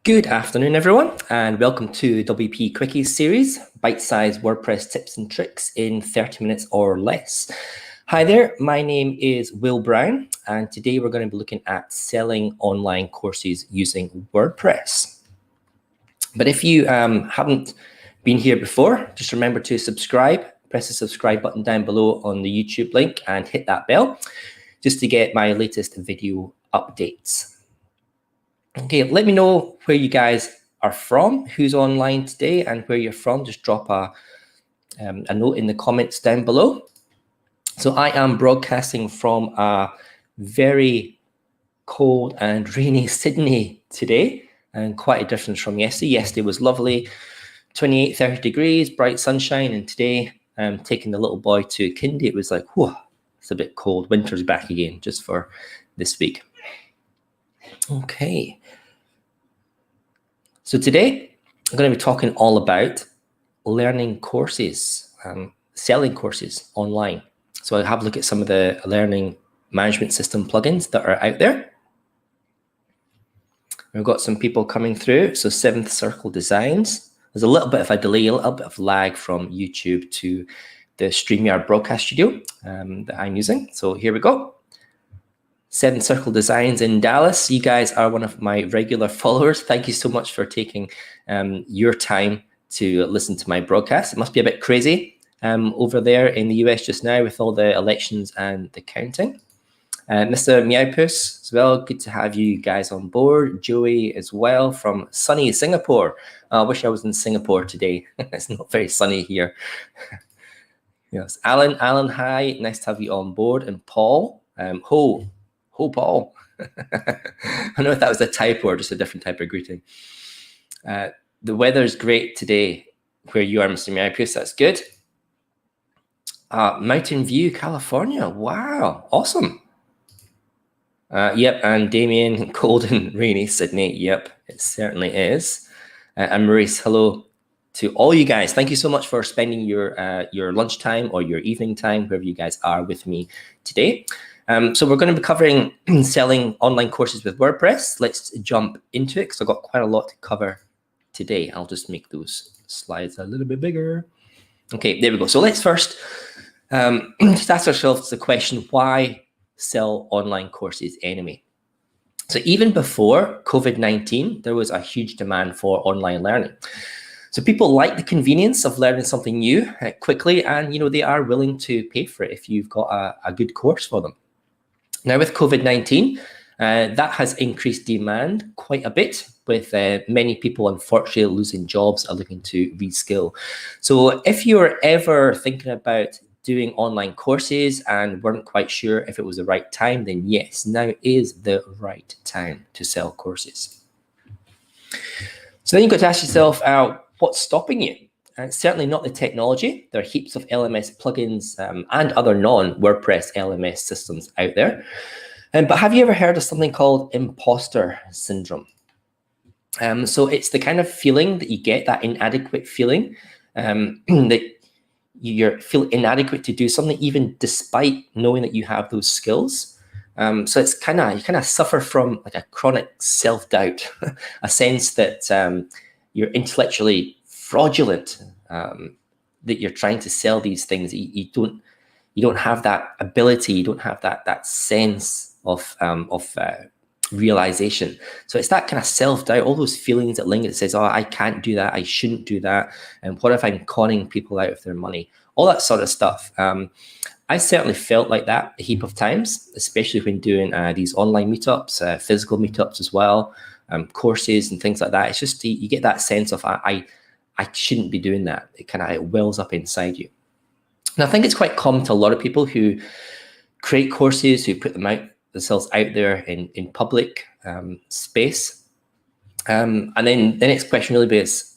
Good afternoon, everyone, and welcome to the WPQuickies series, bite-sized WordPress tips and tricks in 30 minutes or less. Hi there, my name is Will Brown, and today we're going to be looking at selling online courses using WordPress. But if you haven't been here before, just remember to subscribe, press the subscribe button down below on the YouTube link and hit that bell just to get my latest video updates. Okay, let me know where you guys are from, who's online today and where you're from. Just drop a note in the comments down below. So I am broadcasting from a very cold and rainy Sydney today, and quite a difference from yesterday. Yesterday was lovely, 28, 30 degrees, bright sunshine, and today I'm taking the little boy to kindy. It was like, whoa, it's a bit cold. Winter's back again just for this week. Okay. So today, I'm going to be talking all about learning courses, selling courses online. So I'll have a look at some of the learning management system plugins that are out there. We've got some people coming through. So Seventh Circle Designs. There's a little bit of a delay, a little bit of lag from YouTube to the StreamYard broadcast studio that I'm using. So here we go. Seventh Circle Designs in Dallas. You guys are one of my regular followers. Thank you so much for taking your time to listen to my broadcast. It must be a bit crazy over there in the US just now with all the elections and the counting. Mr. Meowpuss as well, good to have you guys on board. Joey as well from sunny Singapore. I wish I was in Singapore today. It's not very sunny here. Yes, Alan, hi, nice to have you on board. And Paul, Ho, Paul. I don't know if that was a typo or just a different type of greeting. The weather's great today where you are, Mr. Meowpuss. That's good. Mountain View, California. Wow, awesome. Yep, and Damien, cold and rainy Sydney. Yep, it certainly is. And Maurice, hello to all you guys. Thank you so much for spending your lunchtime or your evening time, wherever you guys are with me today. So we're going to be covering selling online courses with WordPress. Let's jump into it because I've got quite a lot to cover today. I'll just make those slides a little bit bigger. Okay, there we go. So let's first just ask ourselves the question, why sell online courses anyway? So even before COVID-19, there was a huge demand for online learning. So people like the convenience of learning something new quickly, and they are willing to pay for it if you've got a good course for them. Now with COVID-19, that has increased demand quite a bit, with many people unfortunately losing jobs or looking to reskill. So if you're ever thinking about doing online courses and weren't quite sure if it was the right time, then yes, now is the right time to sell courses. So then you've got to ask yourself, what's stopping you? It's certainly not the technology. There are heaps of LMS plugins and other non-WordPress LMS systems out there. But have you ever heard of something called imposter syndrome? So it's the kind of feeling that you get, that inadequate feeling, that you feel inadequate to do something, even despite knowing that you have those skills. So it's you kind of suffer from like a chronic self-doubt, a sense that you're intellectually fraudulent, that you're trying to sell these things. You don't have that ability. You don't have that sense of realization. So it's that kind of self-doubt, all those feelings that linger that says, oh, I can't do that. I shouldn't do that. And what if I'm conning people out of their money? All that sort of stuff. I certainly felt like that a heap of times, especially when doing these online meetups, physical meetups as well, courses and things like that. It's just, you get that sense of, I shouldn't be doing that. It wells up inside you. And I think it's quite common to a lot of people who create courses, who put themselves out there in public space. And then the next question really is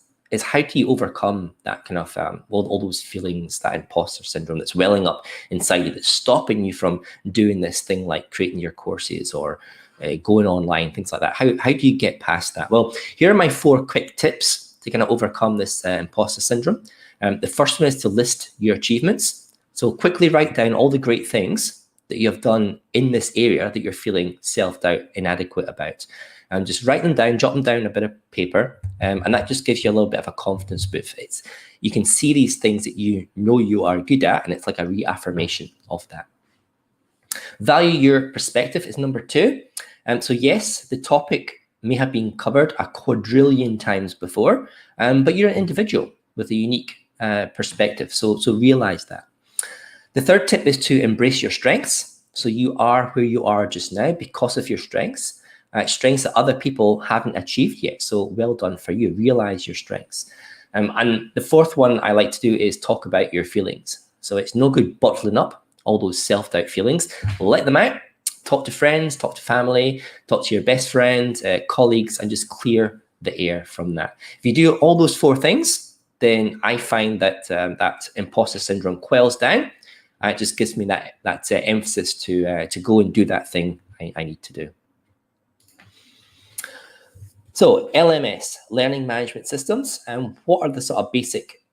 how do you overcome that kind of, all those feelings, that imposter syndrome that's welling up inside you, that's stopping you from doing this thing like creating your courses or going online, things like that. How do you get past that? Well, here are my 4 quick tips to kind of overcome this imposter syndrome. The first one is to list your achievements. So quickly write down all the great things that you have done in this area that you're feeling self-doubt, inadequate about. And just write them down, jot them down on a bit of paper, and that just gives you a little bit of a confidence boost. You can see these things that you know you are good at, and it's like a reaffirmation of that. Value your perspective is number 2. So yes, the topic may have been covered a quadrillion times before, but you're an individual with a unique perspective. So realize that. The third tip is to embrace your strengths. So you are where you are just now because of your strengths, strengths that other people haven't achieved yet. So well done for you. Realize your strengths. And the fourth one I like to do is talk about your feelings. So it's no good bottling up all those self-doubt feelings. Let them out. Talk to friends, talk to family, talk to your best friend, colleagues, and just clear the air from that. If you do all those 4 things, then I find that that imposter syndrome quells down. It just gives me that emphasis to go and do that thing I need to do. So LMS, Learning Management Systems, and what are the sort of basic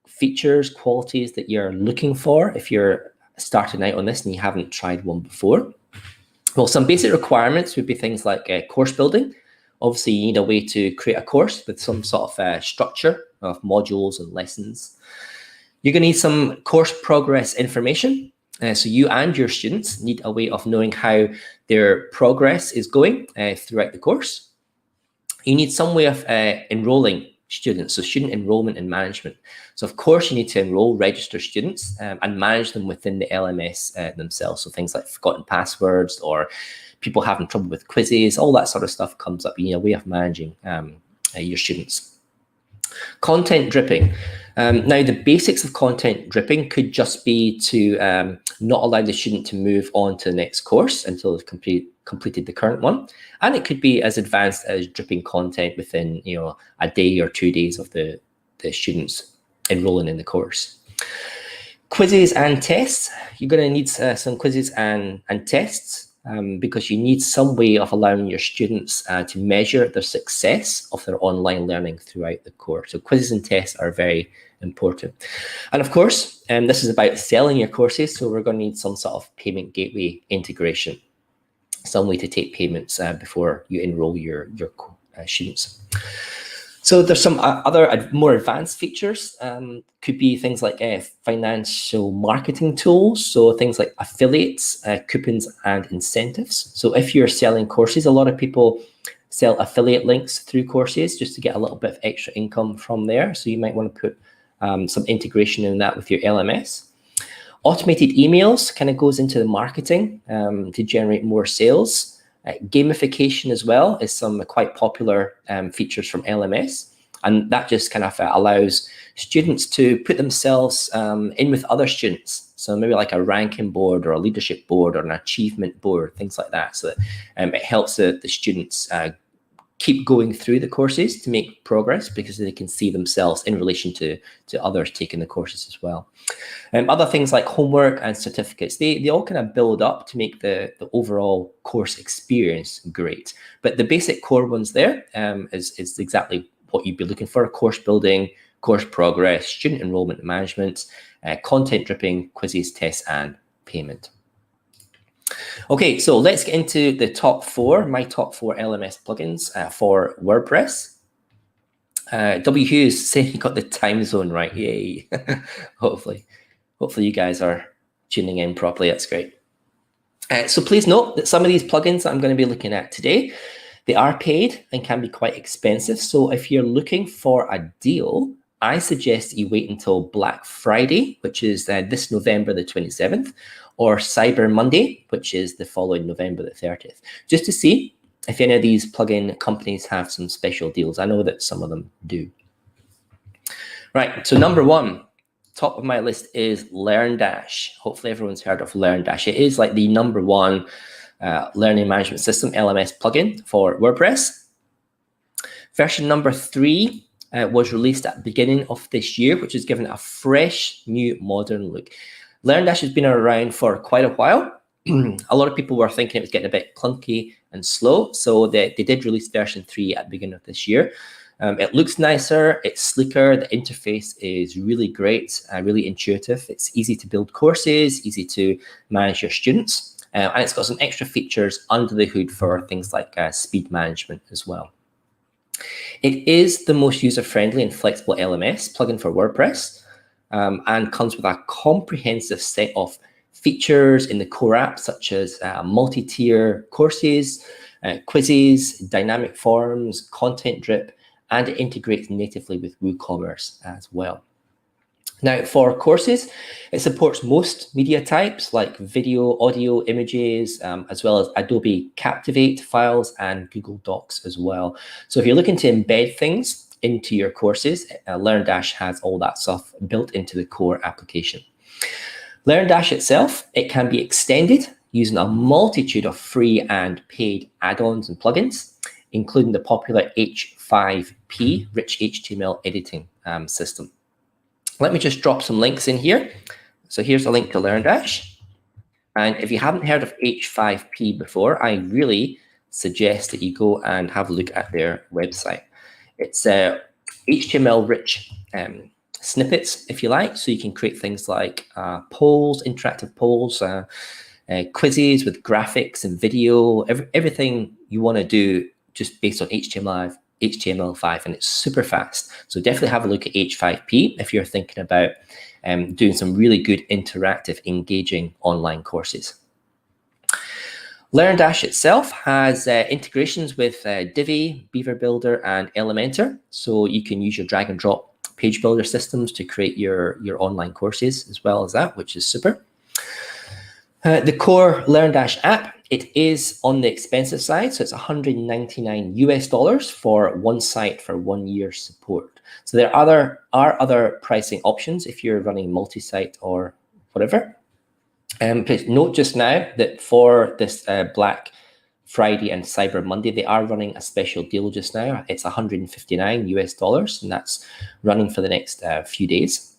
features, qualities that you're looking for if you're starting out on this and you haven't tried one before? Well, some basic requirements would be things like course building. Obviously, you need a way to create a course with some sort of structure of modules and lessons. You're going to need some course progress information. So you and your students need a way of knowing how their progress is going throughout the course. You need some way of enrolling students, so student enrollment and management. So of course you need to enroll, register students and manage them within the LMS themselves. So things like forgotten passwords or people having trouble with quizzes, all that sort of stuff comes up. You need a way of managing your students. Content dripping. Now the basics of content dripping could just be to not allow the student to move on to the next course until they've completed the current one. And it could be as advanced as dripping content within a day or 2 days of the students enrolling in the course. Quizzes and tests. You're going to need some quizzes and tests because you need some way of allowing your students to measure the success of their online learning throughout the course. So quizzes and tests are very important. And of course, this is about selling your courses. So we're going to need some sort of payment gateway integration, some way to take payments before you enroll your students. So there's some other more advanced features. Could be things like financial marketing tools. So things like affiliates, coupons, and incentives. So if you're selling courses, a lot of people sell affiliate links through courses just to get a little bit of extra income from there. So you might want to put some integration in that with your LMS. Automated emails kind of goes into the marketing to generate more sales. Gamification as well is some quite popular features from LMS. And that just kind of allows students to put themselves in with other students. So maybe like a ranking board or a leadership board or an achievement board, things like that. So that it helps the students keep going through the courses to make progress because they can see themselves in relation to others taking the courses as well. Other things like homework and certificates, they all kind of build up to make the overall course experience great. But the basic core ones there is exactly what you'd be looking for: course building, course progress, student enrollment and management, content dripping, quizzes, tests, and payment. Okay, so let's get into the top 4, my top 4 LMS plugins for WordPress. W. Hughes saying he got the time zone right. Yay. Hopefully you guys are tuning in properly. That's great. So please note that some of these plugins that I'm going to be looking at today, they are paid and can be quite expensive. So if you're looking for a deal, I suggest that you wait until Black Friday, which is this November the 27th, or Cyber Monday, which is the following November the 30th, just to see if any of these plugin companies have some special deals. I know that some of them do. Right, so number 1, top of my list is LearnDash. Hopefully everyone's heard of LearnDash. It is like the number 1 learning management system, LMS plugin for WordPress. Version number 3 was released at the beginning of this year, which is given a fresh, new, modern look. LearnDash has been around for quite a while. A lot of people were thinking it was getting a bit clunky and slow, so they did release version 3 at the beginning of this year. It looks nicer, it's sleeker, the interface is really great, really intuitive. It's easy to build courses, easy to manage your students, and it's got some extra features under the hood for things like speed management as well. It is the most user-friendly and flexible LMS plugin for WordPress, and comes with a comprehensive set of features in the core app, such as multi-tier courses, quizzes, dynamic forms, content drip, and it integrates natively with WooCommerce as well. Now, for courses, it supports most media types like video, audio, images, as well as Adobe Captivate files and Google Docs as well. So if you're looking to embed things into your courses, LearnDash has all that stuff built into the core application. LearnDash itself, it can be extended using a multitude of free and paid add-ons and plugins, including the popular H5P, Rich HTML Editing system. Let me just drop some links in here. So here's a link to LearnDash. And if you haven't heard of H5P before, I really suggest that you go and have a look at their website. It's HTML-rich snippets, if you like, so you can create things like polls, interactive polls, quizzes with graphics and video, everything you want to do just based on HTML5, and it's super fast. So definitely have a look at H5P if you're thinking about doing some really good interactive, engaging online courses. LearnDash itself has integrations with Divi, Beaver Builder, and Elementor. So you can use your drag and drop page builder systems to create your online courses as well as that, which is super. The core LearnDash app, it is on the expensive side. So it's $199 US for one site for 1 year support. So there are other pricing options if you're running multi-site or whatever. But note just now that for this Black Friday and Cyber Monday, they are running a special deal just now. It's $159 US, and that's running for the next few days.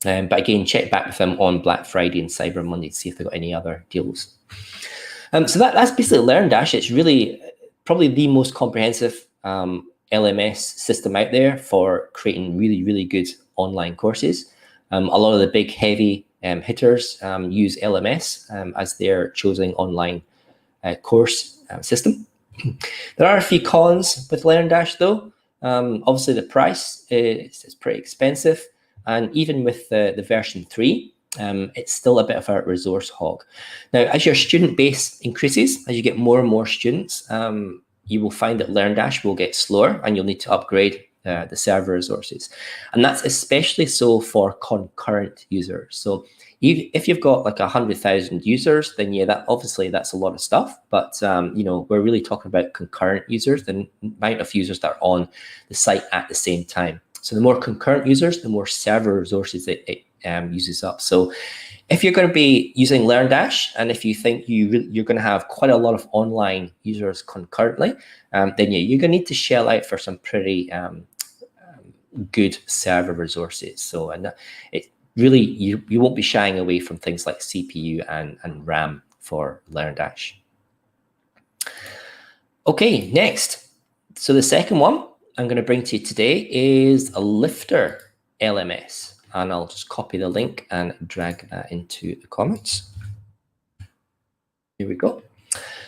But again, check back with them on Black Friday and Cyber Monday to see if they've got any other deals. So that's basically LearnDash. It's really probably the most comprehensive LMS system out there for creating really, really good online courses. A lot of the big heavy hitters use LMS as their chosen online course system. There are a few cons with LearnDash though. Obviously the price is pretty expensive, and even with the version 3, it's still a bit of a resource hog. Now, as your student base increases, as you get more and more students, you will find that LearnDash will get slower and you'll need to upgrade the server resources. And that's especially so for concurrent users. So if you've got like 100,000 users, then yeah, that's a lot of stuff. But we're really talking about concurrent users, the amount of users that are on the site at the same time. So the more concurrent users, the more server resources it uses up. So if you're going to be using LearnDash, and if you think you're going to have quite a lot of online users concurrently, then yeah, you're going to need to shell out for some pretty good server resources. So, and it really, you won't be shying away from things like CPU and RAM for LearnDash. Okay, next. So the second one I'm going to bring to you today is a Lifter LMS, and I'll just copy the link and drag that into the comments. Here we go.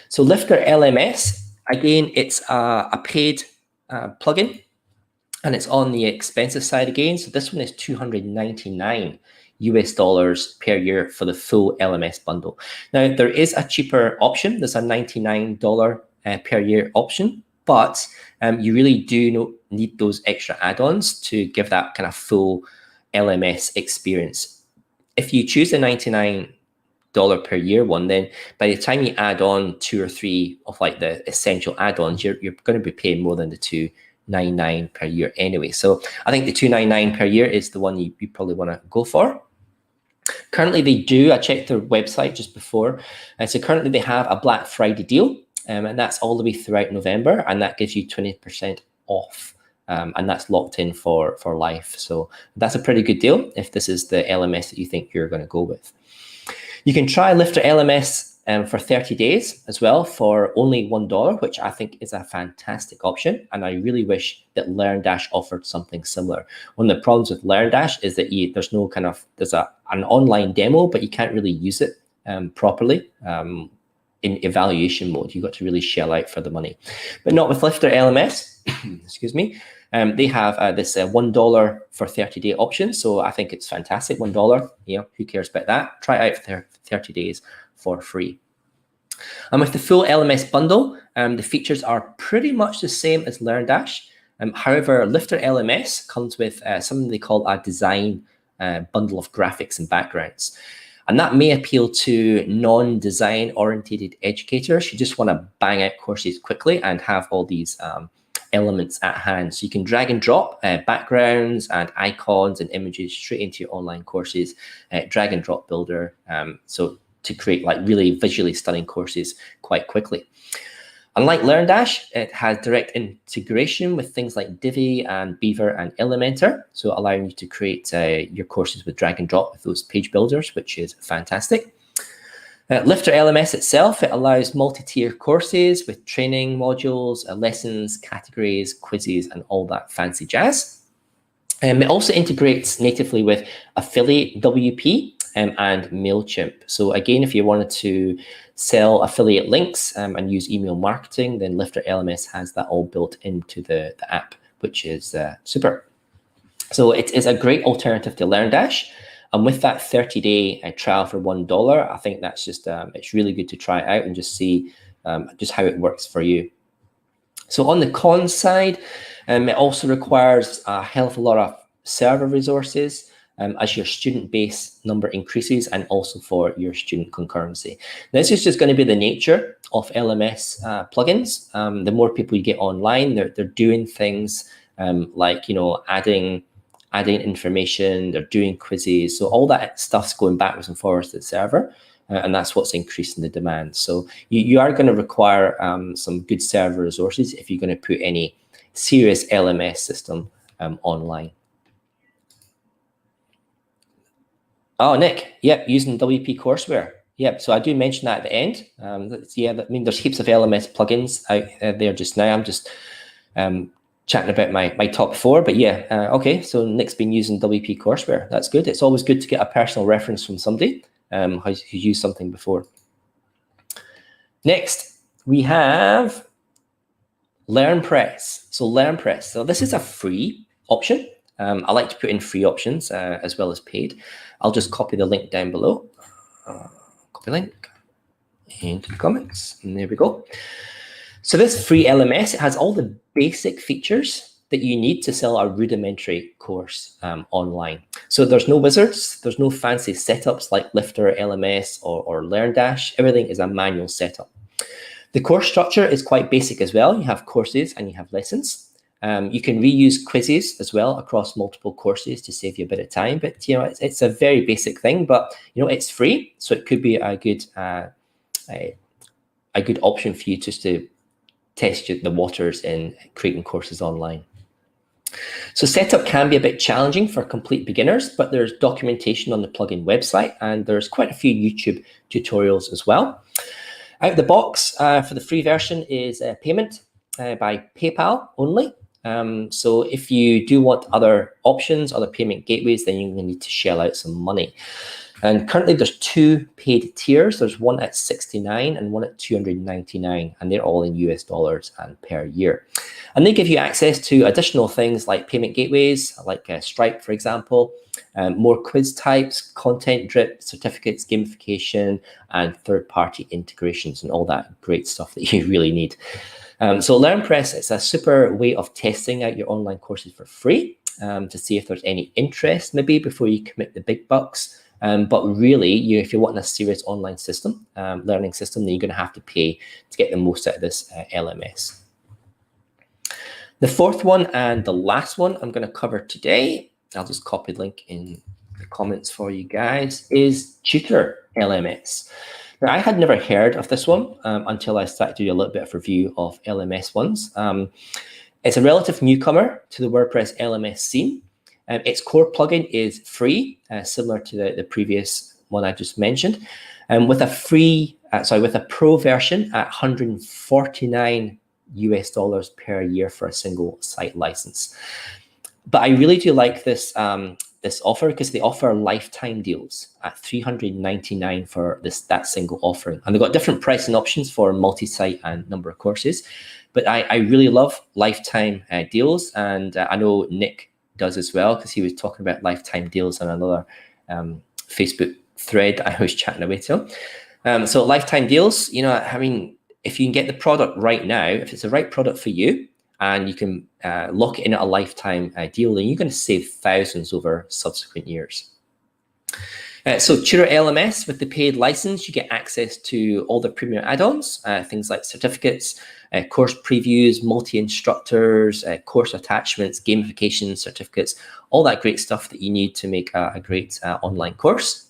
So Lifter LMS, again, it's a paid plugin, and it's on the expensive side again. So this one is $299 US per year for the full LMS bundle. Now there is a cheaper option. There's a $99 per year option, but you really do need those extra add-ons to give that kind of full LMS experience. If you choose the $99 per year one, then by the time you add on 2 or 3 of like the essential add-ons, you're going to be paying more than the $299 per year anyway. So I think the $299 per year is the one you probably want to go for. Currently they do, I checked their website just before, so currently they have a Black Friday deal, and that's all the way throughout November, and that gives you 20% off. And that's locked in for life. So that's a pretty good deal if this is the LMS that you think you're going to go with. You can try Lifter LMS for 30 days as well for only $1, which I think is a fantastic option. And I really wish that LearnDash offered something similar. One of the problems with LearnDash is that there's no kind of, there's an online demo, but you can't really use it properly in evaluation mode. You've got to really shell out for the money. But not with Lifter LMS, excuse me. They have this $1 for 30-day option. So I think it's fantastic, $1. Who cares about that? Try it out for 30 days for free. And with the full LMS bundle, the features are pretty much the same as LearnDash. However, Lifter LMS comes with something they call a design bundle of graphics and backgrounds. And that may appeal to non-design oriented educators who just want to bang out courses quickly and have all these elements at hand. So you can drag and drop backgrounds and icons and images straight into your online courses, drag and drop builder. So to create like really visually stunning courses quite quickly. Unlike LearnDash, it has direct integration with things like Divi and Beaver and Elementor, so allowing you to create your courses with drag and drop with those page builders, which is fantastic. Lifter LMS itself, it allows multi-tier courses with training modules, lessons, categories, quizzes, and all that fancy jazz. It also integrates natively with Affiliate WP and MailChimp. So again, if you wanted to sell affiliate links and use email marketing, then Lifter LMS has that all built into the app, which is super. So it is a great alternative to LearnDash. And with that 30-day trial for $1, I think that's just, it's really good to try it out and just see just how it works for you. So on the con side, it also requires a hell of a lot of server resources as your student base number increases, and also for your student concurrency. This is just going to be the nature of LMS plugins. The more people you get online, they're doing things like, adding information, they're doing quizzes. So all that stuff's going backwards and forwards to the server, and that's what's increasing the demand. So you are going to require some good server resources if you're going to put any serious LMS system online. Oh, Nick, yep, using WP courseware. Yep, so I do mention that at the end. I mean, there's heaps of LMS plugins out there just now. I'm just chatting about my top 4, but yeah, okay, so Nick's been using WP courseware. That's good. It's always good to get a personal reference from somebody who's used something before. Next, we have LearnPress. So LearnPress, so this is a free option. I like to put in free options as well as paid. I'll just copy the link down below. Copy link into the comments, and there we go. So this free LMS, it has all the basic features that you need to sell a rudimentary course online. So there's no wizards, there's no fancy setups like Lifter LMS or LearnDash. Everything is a manual setup. The course structure is quite basic as well. You have courses and you have lessons. You can reuse quizzes as well across multiple courses to save you a bit of time. But it's a very basic thing. But it's free, so it could be a good option for you just to test the waters in creating courses online. So setup can be a bit challenging for complete beginners, but there's documentation on the plugin website, and there's quite a few YouTube tutorials as well. Out of the box for the free version is payment by PayPal only. So if you do want other options, other payment gateways, then you're going to need to shell out some money. And currently there's 2 paid tiers. There's one at $69 and one at $299, and they're all in US dollars and per year. And they give you access to additional things like payment gateways, like Stripe, for example, more quiz types, content drip, certificates, gamification, and third-party integrations, and all that great stuff that you really need. So LearnPress, it's a super way of testing out your online courses for free to see if there's any interest maybe before you commit the big bucks. But really, if you're wanting a serious online system, learning system, then you're going to have to pay to get the most out of this LMS. The fourth one and the last one I'm going to cover today, I'll just copy the link in the comments for you guys, is TutorLMS. Now, I had never heard of this one until I started to do a little bit of review of LMS ones. It's a relative newcomer to the WordPress LMS scene. Its core plugin is free, similar to the previous one I just mentioned, with a free with a pro version at $149 US per year for a single site license. But I really do like this this offer because they offer lifetime deals at $399 for that single offering, and they've got different pricing options for multi-site and number of courses. But I really love lifetime deals, and I know Nick does as well, because he was talking about lifetime deals on another Facebook thread I was chatting away to. So lifetime deals, you know, I mean, if you can get the product right now, if it's the right product for you, and you can lock it in at a lifetime deal, then you're going to save thousands over subsequent years. So TutorLMS, with the paid license, you get access to all the premium add-ons, things like certificates, course previews, multi-instructors, course attachments, gamification certificates, all that great stuff that you need to make a great online course.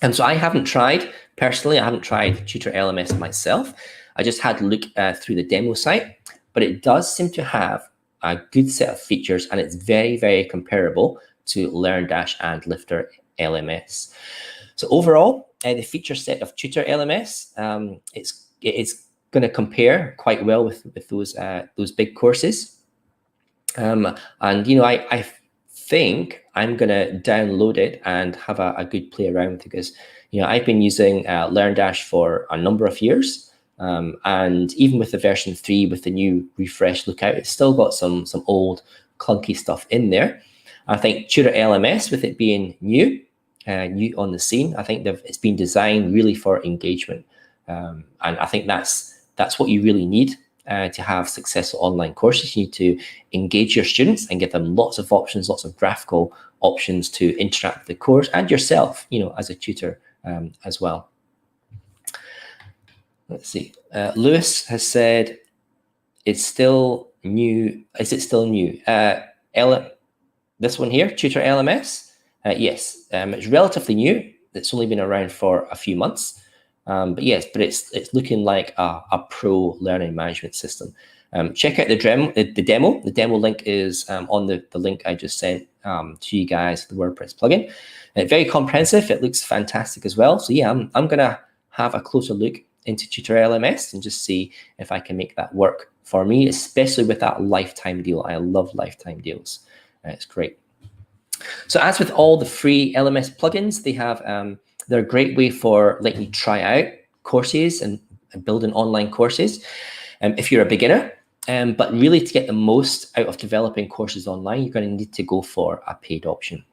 And so I haven't tried, personally, I haven't tried TutorLMS myself. I just had a look through the demo site, but it does seem to have a good set of features, and it's very, very comparable to LearnDash and Lifter LMS. So overall, the feature set of TutorLMS, it's going to compare quite well with those big courses. And you know, I think I'm going to download it and have a good play around with it, because you know, I've been using LearnDash for a number of years. And even with the version 3, with the new refresh lookout, it's still got some old clunky stuff in there. I think TutorLMS, with it being new on the scene, I think it's been designed really for engagement, and I think that's what you really need to have successful online courses. You need to engage your students and give them lots of options, lots of graphical options to interact with the course, and yourself, you know, as a tutor as well. Let's see. Lewis has said, it's still new. Is it still new? This one here, TutorLMS. Yes, it's relatively new. It's only been around for a few months. But yes, but it's looking like a pro learning management system. Check out the demo. The demo link is on the link I just sent to you guys, the WordPress plugin. Very comprehensive. It looks fantastic as well. So yeah, I'm going to have a closer look into TutorLMS and just see if I can make that work for me, especially with that lifetime deal. I love lifetime deals. It's great. So as with all the free LMS plugins, they have they're a great way for letting you try out courses and building online courses if you're a beginner. But really, to get the most out of developing courses online, you're going to need to go for a paid option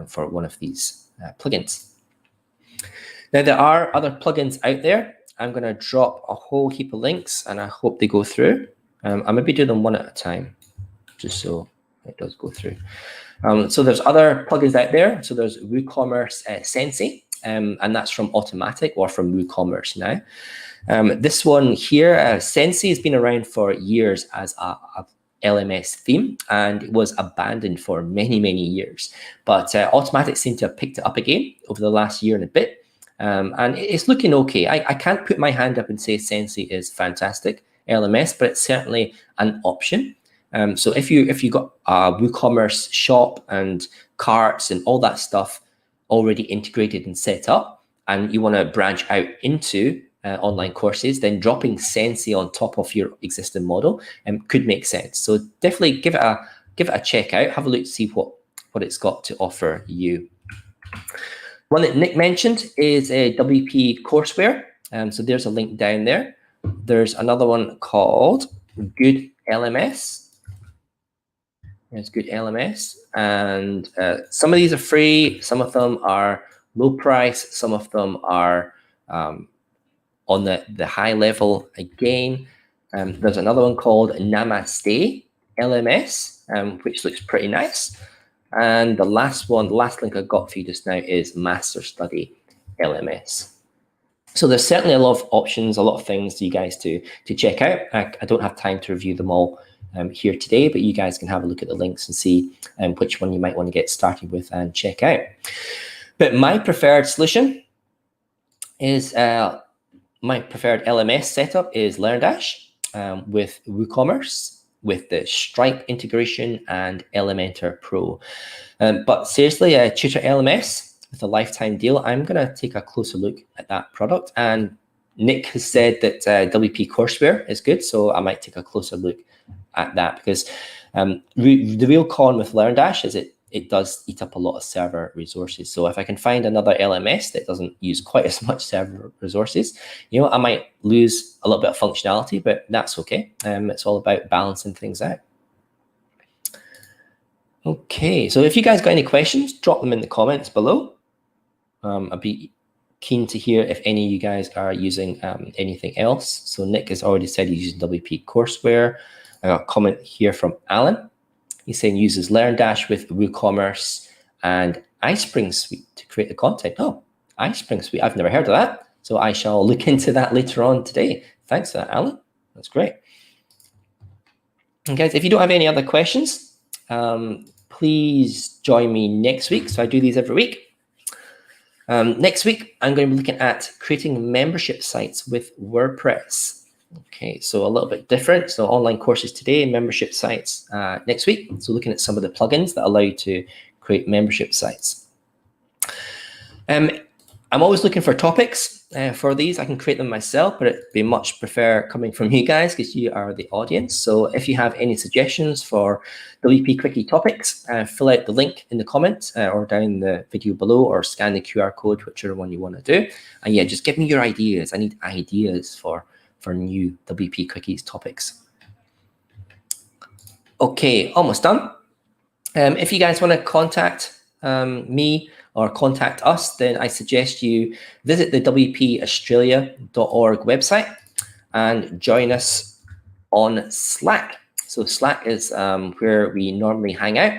for one of these plugins. Now, there are other plugins out there. I'm going to drop a whole heap of links, and I hope they go through. I'll maybe do them one at a time, just so it does go through. So there's other plugins out there. So there's WooCommerce Sensei, and that's from Automatic or from WooCommerce now. This one here, Sensei, has been around for years as a LMS theme, and it was abandoned for many, many years. But Automatic seem to have picked it up again over the last year and a bit. And it's looking okay. I can't put my hand up and say Sensei is fantastic LMS, but it's certainly an option. So if you got a WooCommerce shop and carts and all that stuff already integrated and set up, and you want to branch out into online courses, then dropping Sensei on top of your existing model could make sense. So definitely give it a check out. Have a look to see what it's got to offer you. One that Nick mentioned is a WP courseware. So there's a link down there. There's another one called Good LMS. There's Good LMS. And some of these are free. Some of them are low price. Some of them are on the high level again. There's another one called Namaste LMS, which looks pretty nice. And the last link I got for you just now is Master Study LMS. So there's certainly a lot of options, a lot of things for you guys to check out. I don't have time to review them all here today, but you guys can have a look at the links and see which one you might want to get started with and check out. But my preferred solution is my preferred LMS setup is LearnDash with WooCommerce, with the Stripe integration and Elementor Pro. But seriously, TutorLMS with a lifetime deal, I'm going to take a closer look at that product and Nick has said that WP courseware is good, so I might take a closer look at that, because the real con with LearnDash is it does eat up a lot of server resources. So if I can find another LMS that doesn't use quite as much server resources, you know, I might lose a little bit of functionality, but that's okay. It's all about balancing things out. Okay, so if you guys got any questions, drop them in the comments below. I'd be keen to hear if any of you guys are using anything else. So Nick has already said he's using WP courseware. I got a comment here from Alan. He's saying uses LearnDash with WooCommerce and iSpring Suite to create the content. Oh, iSpring Suite, I've never heard of that. So I shall look into that later on today. Thanks for that, Alan. That's great. And guys, if you don't have any other questions, please join me next week. So I do these every week. Next week, I'm going to be looking at creating membership sites with WordPress. Okay, so a little bit different. So online courses today, membership sites next week. So looking at some of the plugins that allow you to create membership sites. I'm always looking for topics for these. I can create them myself, but it'd be much prefer coming from you guys because you are the audience. So if you have any suggestions for WP Quickie topics, fill out the link in the comments or down the video below, or scan the QR code, whichever one you want to do. And yeah, just give me your ideas. I need ideas for new WP Quickies topics. Okay, almost done. If you guys want to contact me or contact us, then I suggest you visit the WPAustralia.org website and join us on Slack. So Slack is where we normally hang out.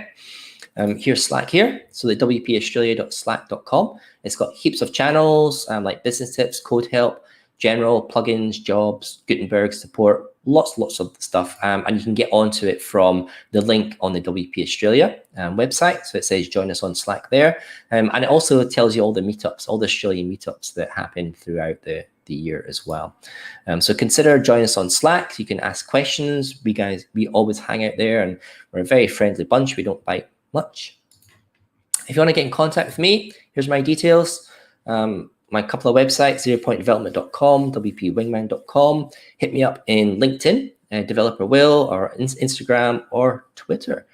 Here's Slack here. So the WPAustralia.slack.com. It's got heaps of channels like business tips, code help, general plugins, jobs, Gutenberg support, lots of stuff. And you can get onto it from the link on the WP Australia website. So it says join us on Slack there. And it also tells you all the meetups, all the Australian meetups that happen throughout the year as well. So consider joining us on Slack. You can ask questions. We always hang out there, and we're a very friendly bunch. We don't bite much. If you want to get in contact with me, here's my details. My couple of websites, zeropointdevelopment.com, wpwingman.com. Hit me up in LinkedIn, Developer Will, or Instagram or Twitter.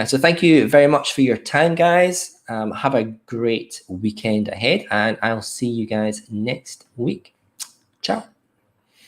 So thank you very much for your time, guys. Have a great weekend ahead, and I'll see you guys next week. Ciao.